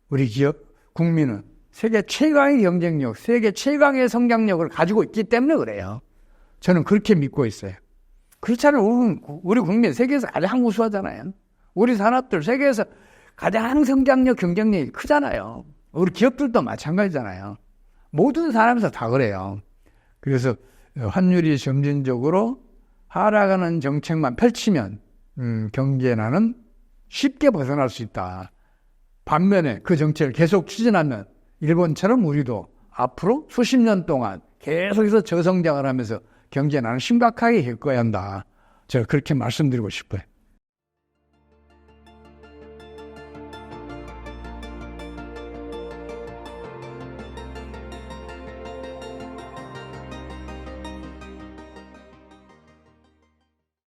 Speaker 1: 우리 기업, 국민은 세계 최강의 경쟁력, 세계 최강의 성장력을 가지고 있기 때문에 그래요. 저는 그렇게 믿고 있어요. 그렇잖아요. 우리 국민 세계에서 가장 우수하잖아요. 우리 산업들 세계에서 가장 성장력, 경쟁력이 크잖아요. 우리 기업들도 마찬가지잖아요. 모든 사람에서 다 그래요. 그래서 환율이 점진적으로 하락하는 정책만 펼치면 경제난은 쉽게 벗어날 수 있다. 반면에 그 정책을 계속 추진하면 일본처럼 우리도 앞으로 수십 년 동안 계속해서 저성장을 하면서 경제난은 심각하게 겪어야 한다. 제가 그렇게 말씀드리고 싶어요.